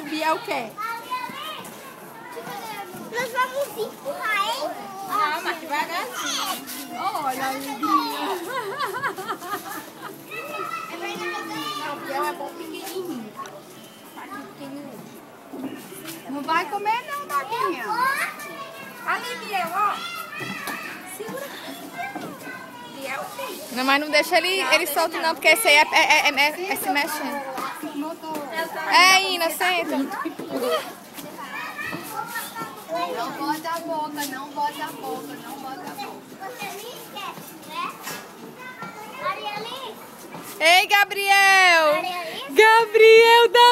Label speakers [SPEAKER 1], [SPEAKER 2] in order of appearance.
[SPEAKER 1] Biel quer.
[SPEAKER 2] Nós vamos empurrar, hein?
[SPEAKER 1] Não, mas devagarzinho. Olha a alegria. Não, o Biel é bom pequenininho. Pequenininho. Não vai comer não, Maguinha. Ali, Biel, ó. Segura. Biel, sim.
[SPEAKER 3] Não, mas não deixa ele solto não, porque esse aí é se mexendo. É, Ina, senta.
[SPEAKER 1] Não bota a boca, não bota a boca, não bota a boca.
[SPEAKER 2] Você nem esquece, né? Ariane?
[SPEAKER 3] Ei, Gabriel!
[SPEAKER 2] Ariane?
[SPEAKER 3] Gabriel da